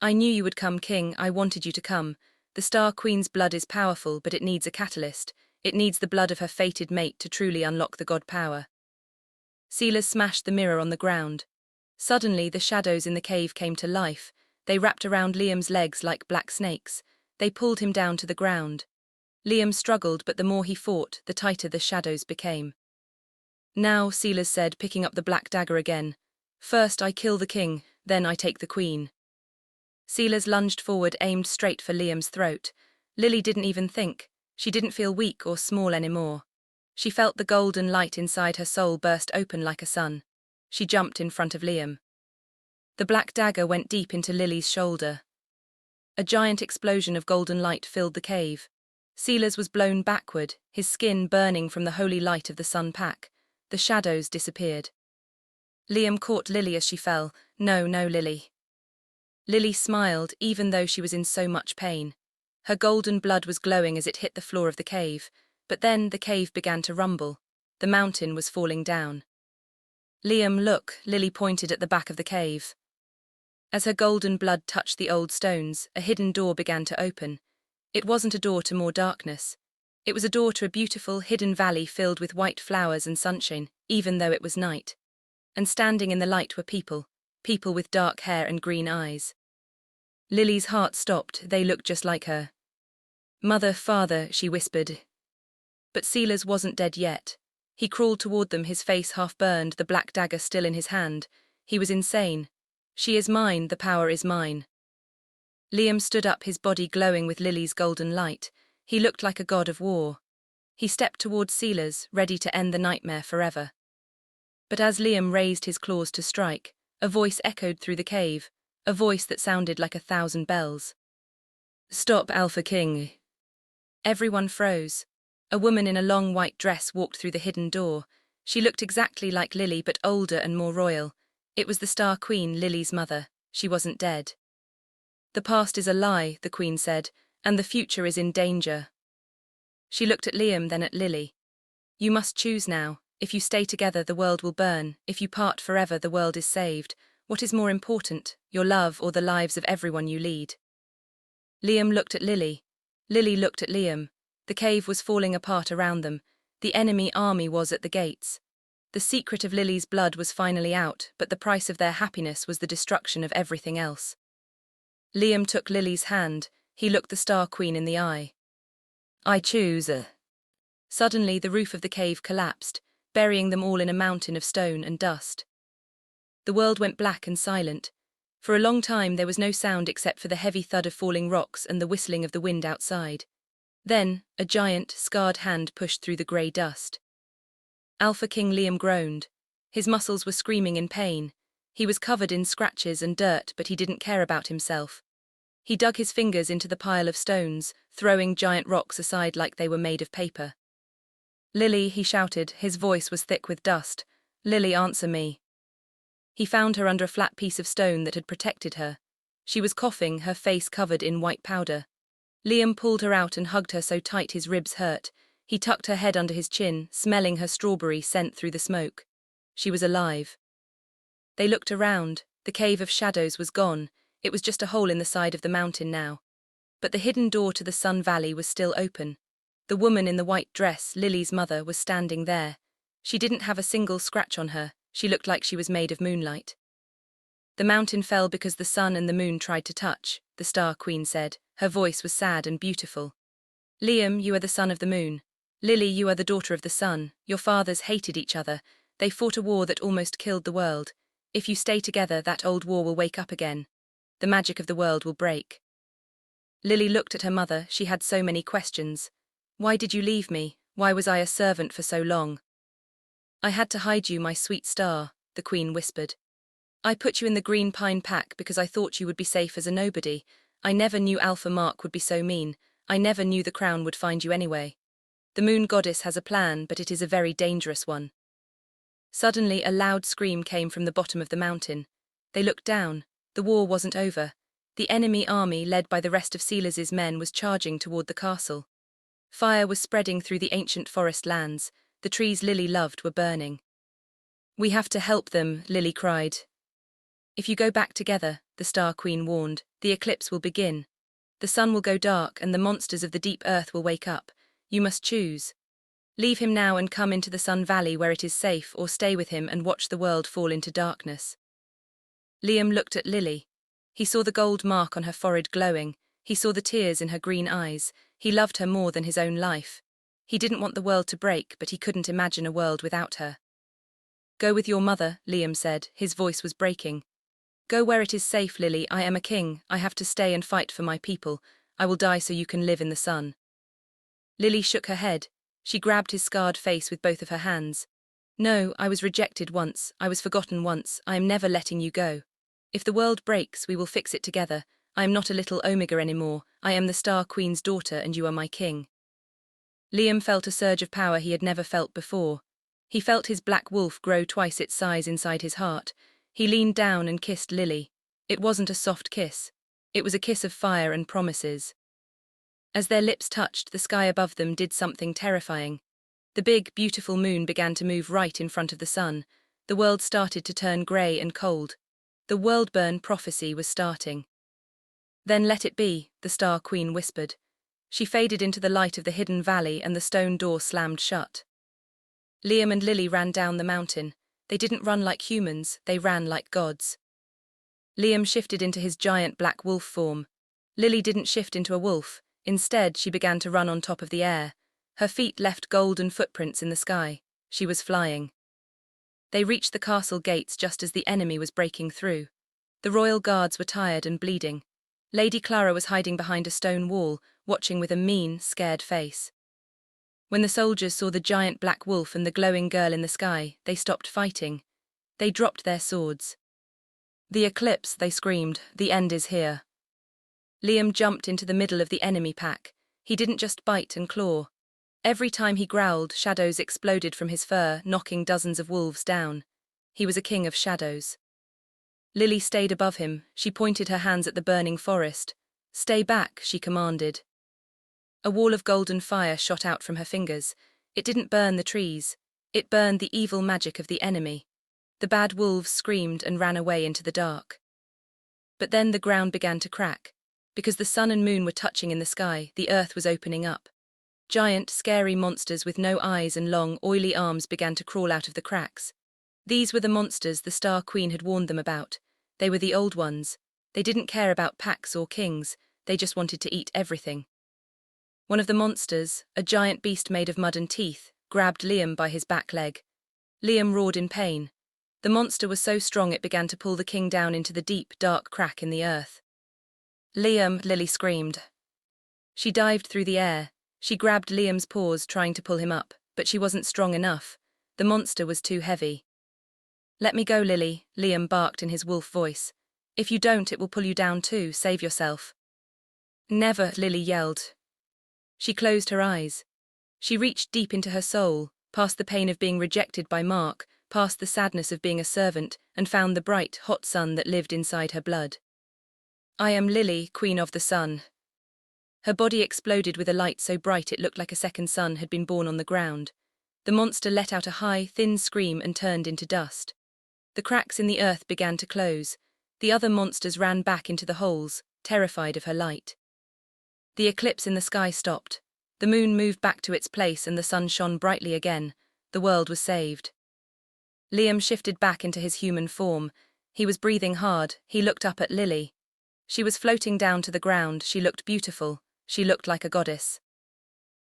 "I knew you would come, King. I wanted you to come. The Star Queen's blood is powerful, but it needs a catalyst. It needs the blood of her fated mate to truly unlock the god power." Silas smashed the mirror on the ground. Suddenly, the shadows in the cave came to life. They wrapped around Liam's legs like black snakes. They pulled him down to the ground. Liam struggled, but the more he fought, the tighter the shadows became. "Now," Silas said, picking up the black dagger again. "First I kill the king, then I take the queen." Silas lunged forward, aimed straight for Liam's throat. Lily didn't even think. She didn't feel weak or small anymore. She felt the golden light inside her soul burst open like a sun. She jumped in front of Liam. The black dagger went deep into Lily's shoulder. A giant explosion of golden light filled the cave. Silas was blown backward, his skin burning from the holy light of the sun pack. The shadows disappeared. Liam caught Lily as she fell. "No, no, Lily." Lily smiled, even though she was in so much pain. Her golden blood was glowing as it hit the floor of the cave. But then the cave began to rumble. The mountain was falling down. "Liam, look," Lily pointed at the back of the cave. As her golden blood touched the old stones, a hidden door began to open. It wasn't a door to more darkness. It was a door to a beautiful, hidden valley filled with white flowers and sunshine, even though it was night. And standing in the light were people with dark hair and green eyes. Lily's heart stopped. They looked just like her. "Mother, father," she whispered. But Silas wasn't dead yet. He crawled toward them, his face half burned, the black dagger still in his hand. He was insane. "She is mine, the power is mine." Liam stood up, his body glowing with Lily's golden light. He looked like a god of war. He stepped towards Silas, ready to end the nightmare forever. But as Liam raised his claws to strike, a voice echoed through the cave, a voice that sounded like 1,000 bells. "Stop, Alpha King." Everyone froze. A woman in a long white dress walked through the hidden door. She looked exactly like Lily, but older and more royal. It was the Star Queen, Lily's mother. She wasn't dead. "The past is a lie," the Queen said, "and the future is in danger." She looked at Liam, then at Lily. "You must choose now. If you stay together, the world will burn. If you part forever, the world is saved. What is more important, your love or the lives of everyone you lead?" Liam looked at Lily. Lily looked at Liam. The cave was falling apart around them. The enemy army was at the gates. The secret of Lily's blood was finally out, but the price of their happiness was the destruction of everything else. Liam took Lily's hand. He looked the Star Queen in the eye. "I choose." Suddenly the roof of the cave collapsed, burying them all in a mountain of stone and dust. The world went black and silent. For a long time there was no sound except for the heavy thud of falling rocks and the whistling of the wind outside. Then, a giant, scarred hand pushed through the grey dust. Alpha King Liam groaned. His muscles were screaming in pain. He was covered in scratches and dirt, but he didn't care about himself. He dug his fingers into the pile of stones, throwing giant rocks aside like they were made of paper. "Lily," he shouted, his voice was thick with dust. "Lily, answer me." He found her under a flat piece of stone that had protected her. She was coughing, her face covered in white powder. Liam pulled her out and hugged her so tight his ribs hurt. He tucked her head under his chin, smelling her strawberry scent through the smoke. She was alive. They looked around. The cave of shadows was gone. It was just a hole in the side of the mountain now. But the hidden door to the Sun Valley was still open. The woman in the white dress, Lily's mother, was standing there. She didn't have a single scratch on her. She looked like she was made of moonlight. The mountain fell because the sun and the moon tried to touch, the Star Queen said. Her voice was sad and beautiful. Liam, you are the son of the moon. Lily, you are the daughter of the sun. Your fathers hated each other. They fought a war that almost killed the world. If you stay together, that old war will wake up again. The magic of the world will break. Lily looked at her mother. She had so many questions. Why did you leave me? Why was I a servant for so long? I had to hide you, my sweet star, the Queen whispered. I put you in the green pine pack because I thought you would be safe as a nobody. I never knew Alpha Mark would be so mean. I never knew the crown would find you anyway. The moon goddess has a plan, but it is a very dangerous one. Suddenly, a loud scream came from the bottom of the mountain. They looked down. The war wasn't over. The enemy army, led by the rest of Silas's men, was charging toward the castle. Fire was spreading through the ancient forest lands. The trees Lily loved were burning. We have to help them, Lily cried. If you go back together, the Star Queen warned, the eclipse will begin. The sun will go dark and the monsters of the deep earth will wake up. You must choose. Leave him now and come into the Sun Valley where it is safe, or stay with him and watch the world fall into darkness. Liam looked at Lily. He saw the gold mark on her forehead glowing. He saw the tears in her green eyes. He loved her more than his own life. He didn't want the world to break, but he couldn't imagine a world without her. Go with your mother, Liam said. His voice was breaking. Go where it is safe, Lily. I am a king. I have to stay and fight for my people. I will die so you can live in the sun. Lily shook her head. She grabbed his scarred face with both of her hands. No, I was rejected once. I was forgotten once. I am never letting you go. If the world breaks, we will fix it together. I am not a little Omega anymore. I am the Star Queen's daughter and you are my king. Liam felt a surge of power he had never felt before. He felt his black wolf grow twice its size inside his heart. He leaned down and kissed Lily. It wasn't a soft kiss. It was a kiss of fire and promises. As their lips touched, the sky above them did something terrifying. The big, beautiful moon began to move right in front of the sun. The world started to turn grey and cold. The world-burn prophecy was starting. Then let it be, the Star Queen whispered. She faded into the light of the hidden valley and the stone door slammed shut. Liam and Lily ran down the mountain. They didn't run like humans, they ran like gods. Liam shifted into his giant black wolf form. Lily didn't shift into a wolf. Instead, she began to run on top of the air. Her feet left golden footprints in the sky. She was flying. They reached the castle gates just as the enemy was breaking through. The royal guards were tired and bleeding. Lady Clara was hiding behind a stone wall, watching with a mean, scared face. When the soldiers saw the giant black wolf and the glowing girl in the sky, they stopped fighting. They dropped their swords. The eclipse, they screamed, the end is here. Liam jumped into the middle of the enemy pack. He didn't just bite and claw. Every time he growled, shadows exploded from his fur, knocking dozens of wolves down. He was a king of shadows. Lily stayed above him. She pointed her hands at the burning forest. Stay back, she commanded. A wall of golden fire shot out from her fingers. It didn't burn the trees. It burned the evil magic of the enemy. The bad wolves screamed and ran away into the dark. But then the ground began to crack. Because the sun and moon were touching in the sky, the earth was opening up. Giant, scary monsters with no eyes and long, oily arms began to crawl out of the cracks. These were the monsters the Star Queen had warned them about. They were the old ones. They didn't care about packs or kings. They just wanted to eat everything. One of the monsters, a giant beast made of mud and teeth, grabbed Liam by his back leg. Liam roared in pain. The monster was so strong it began to pull the king down into the deep, dark crack in the earth. Liam, Lily screamed. She dived through the air. She grabbed Liam's paws, trying to pull him up, but she wasn't strong enough. The monster was too heavy. Let me go, Lily, Liam barked in his wolf voice. If you don't, it will pull you down too. Save yourself. Never, Lily yelled. She closed her eyes. She reached deep into her soul, past the pain of being rejected by Mark, past the sadness of being a servant, and found the bright, hot sun that lived inside her blood. I am Lily, Queen of the Sun. Her body exploded with a light so bright it looked like a second sun had been born on the ground. The monster let out a high, thin scream and turned into dust. The cracks in the earth began to close. The other monsters ran back into the holes, terrified of her light. The eclipse in the sky stopped. The moon moved back to its place and the sun shone brightly again. The world was saved. Liam shifted back into his human form. He was breathing hard. He looked up at Lily. She was floating down to the ground. She looked beautiful. She looked like a goddess.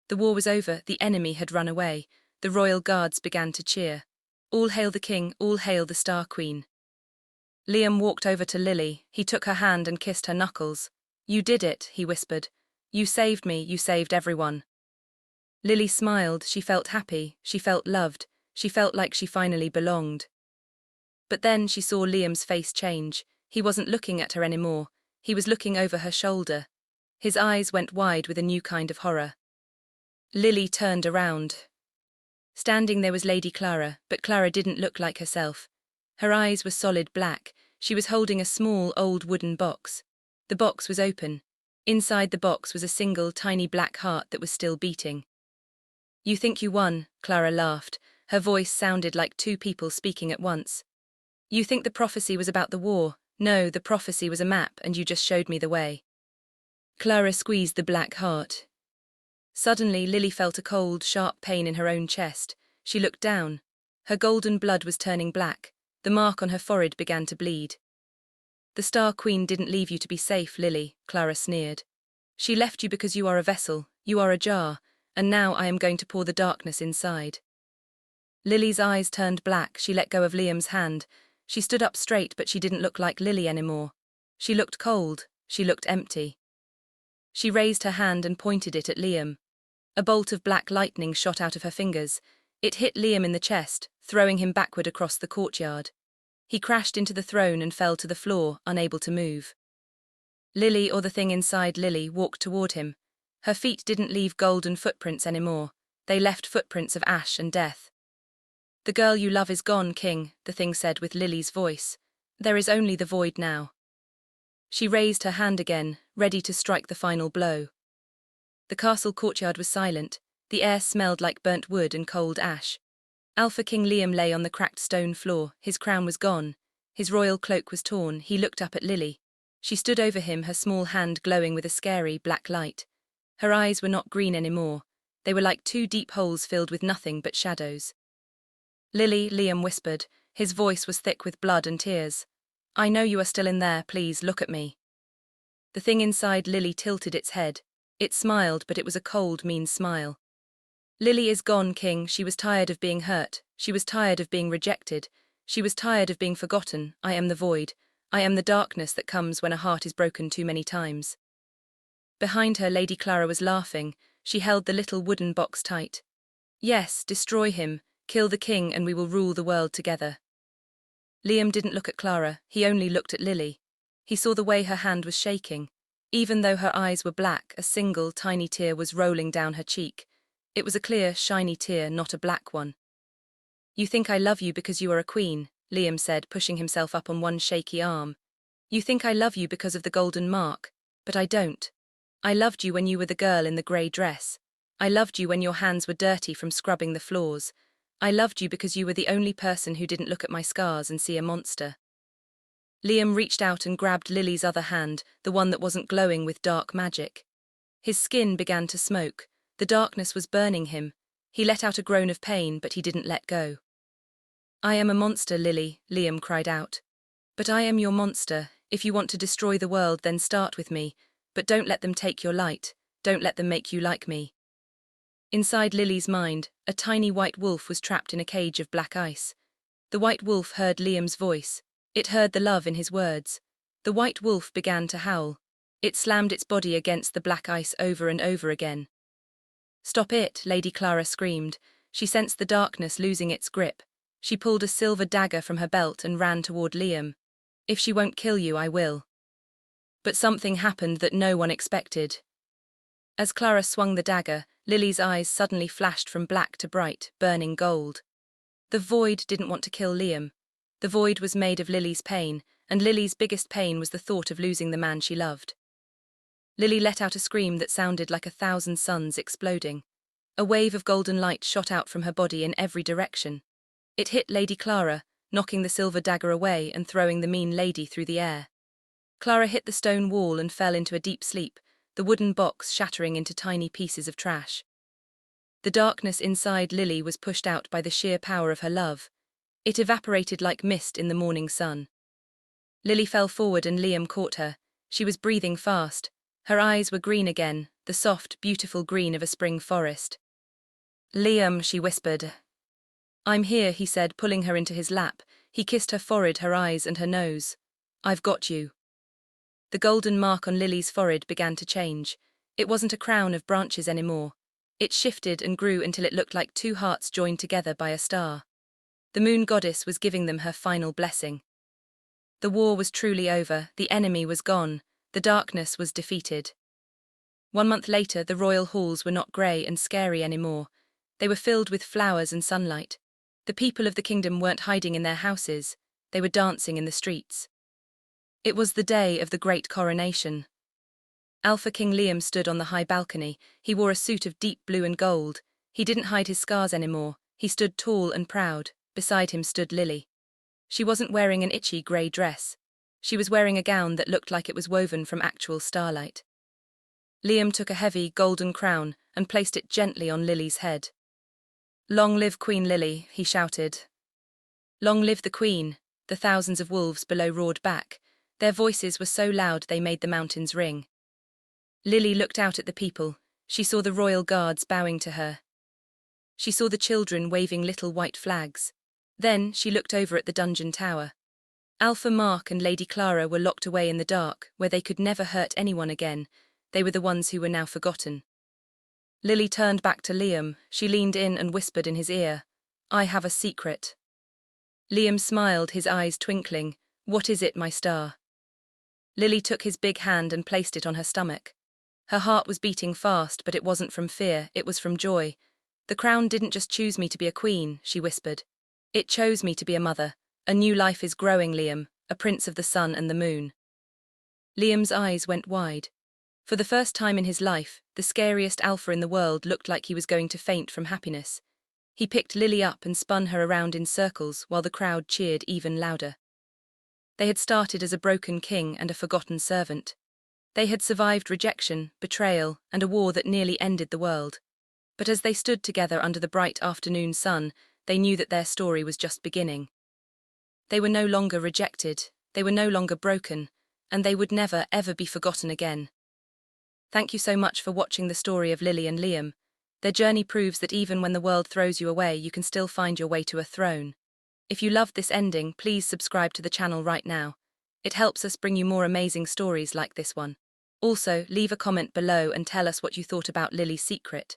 The war was over. The enemy had run away. The royal guards began to cheer. All hail the king, all hail the Star Queen. Liam walked over to Lily. He took her hand and kissed her knuckles. You did it, he whispered. You saved me, you saved everyone. Lily smiled. She felt happy. She felt loved. She felt like she finally belonged. But then she saw Liam's face change. He wasn't looking at her anymore. He was looking over her shoulder. His eyes went wide with a new kind of horror. Lily turned around. Standing there was Lady Clara, but Clara didn't look like herself. Her eyes were solid black. She was holding a small, old wooden box. The box was open. Inside the box was a single, tiny black heart that was still beating. You think you won, Clara laughed. Her voice sounded like two people speaking at once. You think the prophecy was about the war? No, the prophecy was a map and you just showed me the way. Clara squeezed the black heart. Suddenly, Lily felt a cold, sharp pain in her own chest. She looked down. Her golden blood was turning black. The mark on her forehead began to bleed. The Star Queen didn't leave you to be safe, Lily, Clara sneered. She left you because you are a vessel, you are a jar, and now I am going to pour the darkness inside. Lily's eyes turned black. She let go of Liam's hand. She stood up straight, but she didn't look like Lily anymore. She looked cold. She looked empty. She raised her hand and pointed it at Liam. A bolt of black lightning shot out of her fingers. It hit Liam in the chest, throwing him backward across the courtyard. He crashed into the throne and fell to the floor, unable to move. Lily, or the thing inside Lily, walked toward him. Her feet didn't leave golden footprints anymore. They left footprints of ash and death. The girl you love is gone, King, the thing said with Lily's voice. There is only the void now. She raised her hand again, ready to strike the final blow. The castle courtyard was silent. The air smelled like burnt wood and cold ash. Alpha King Liam lay on the cracked stone floor. His crown was gone. His royal cloak was torn. He looked up at Lily. She stood over him, her small hand glowing with a scary black light. Her eyes were not green anymore. They were like two deep holes filled with nothing but shadows. Lily, Liam whispered. His voice was thick with blood and tears. I know you are still in there. Please look at me. The thing inside Lily tilted its head. It smiled, but it was a cold, mean smile. Lily is gone, King. She was tired of being hurt. She was tired of being rejected. She was tired of being forgotten. I am the void. I am the darkness that comes when a heart is broken too many times. Behind her, Lady Clara was laughing. She held the little wooden box tight. Yes, destroy him. Kill the king and we will rule the world together. Liam didn't look at Clara. He only looked at Lily. He saw the way her hand was shaking. Even though her eyes were black, a single, tiny tear was rolling down her cheek. It was a clear, shiny tear, not a black one. You think I love you because you are a queen, Liam said, pushing himself up on one shaky arm. You think I love you because of the golden mark, but I don't. I loved you when you were the girl in the grey dress. I loved you when your hands were dirty from scrubbing the floors. I loved you because you were the only person who didn't look at my scars and see a monster. Liam reached out and grabbed Lily's other hand, the one that wasn't glowing with dark magic. His skin began to smoke. The darkness was burning him. He let out a groan of pain, but he didn't let go. I am a monster, Lily, Liam cried out. But I am your monster. If you want to destroy the world, then start with me. But don't let them take your light. Don't let them make you like me. Inside Lily's mind, a tiny white wolf was trapped in a cage of black ice. The white wolf heard Liam's voice. It heard the love in his words. The white wolf began to howl. It slammed its body against the black ice over and over again. Stop it, Lady Clara screamed. She sensed the darkness losing its grip. She pulled a silver dagger from her belt and ran toward Liam. If she won't kill you, I will. But something happened that no one expected. As Clara swung the dagger, Lily's eyes suddenly flashed from black to bright, burning gold. The void didn't want to kill Liam. The void was made of Lily's pain, and Lily's biggest pain was the thought of losing the man she loved. Lily let out a scream that sounded like 1,000 suns exploding. A wave of golden light shot out from her body in every direction. It hit Lady Clara, knocking the silver dagger away and throwing the mean lady through the air. Clara hit the stone wall and fell into a deep sleep, the wooden box shattering into tiny pieces of trash. The darkness inside Lily was pushed out by the sheer power of her love. It evaporated like mist in the morning sun. Lily fell forward and Liam caught her. She was breathing fast. Her eyes were green again, the soft, beautiful green of a spring forest. "Liam," she whispered. "I'm here," he said, pulling her into his lap. He kissed her forehead, her eyes and her nose. "I've got you." The golden mark on Lily's forehead began to change. It wasn't a crown of branches anymore. It shifted and grew until it looked like two hearts joined together by a star. The moon goddess was giving them her final blessing. The war was truly over, the enemy was gone, the darkness was defeated. 1 month later, the royal halls were not grey and scary anymore. They were filled with flowers and sunlight. The people of the kingdom weren't hiding in their houses, they were dancing in the streets. It was the day of the great coronation. Alpha King Liam stood on the high balcony. He wore a suit of deep blue and gold. He didn't hide his scars anymore. He stood tall and proud. Beside him stood Lily. She wasn't wearing an itchy grey dress. She was wearing a gown that looked like it was woven from actual starlight. Liam took a heavy, golden crown and placed it gently on Lily's head. "Long live Queen Lily," he shouted. "Long live the Queen," the thousands of wolves below roared back. Their voices were so loud they made the mountains ring. Lily looked out at the people. She saw the royal guards bowing to her. She saw the children waving little white flags. Then she looked over at the dungeon tower. Alpha Mark and Lady Clara were locked away in the dark, where they could never hurt anyone again. They were the ones who were now forgotten. Lily turned back to Liam. She leaned in and whispered in his ear, "I have a secret." Liam smiled, his eyes twinkling. "What is it, my star?" Lily took his big hand and placed it on her stomach. Her heart was beating fast, but it wasn't from fear, it was from joy. "The crown didn't just choose me to be a queen," she whispered. "It chose me to be a mother. A new life is growing, Liam, a prince of the sun and the moon." Liam's eyes went wide. For the first time in his life, the scariest alpha in the world looked like he was going to faint from happiness. He picked Lily up and spun her around in circles while the crowd cheered even louder. They had started as a broken king and a forgotten servant. They had survived rejection, betrayal, and a war that nearly ended the world. But as they stood together under the bright afternoon sun, they knew that their story was just beginning. They were no longer rejected, they were no longer broken, and they would never, ever be forgotten again. Thank you so much for watching the story of Lily and Liam. Their journey proves that even when the world throws you away, you can still find your way to a throne. If you loved this ending, please subscribe to the channel right now. It helps us bring you more amazing stories like this one. Also, leave a comment below and tell us what you thought about Lily's secret.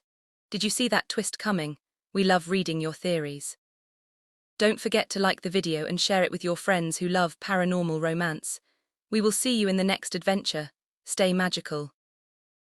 Did you see that twist coming? We love reading your theories. Don't forget to like the video and share it with your friends who love paranormal romance. We will see you in the next adventure. Stay magical.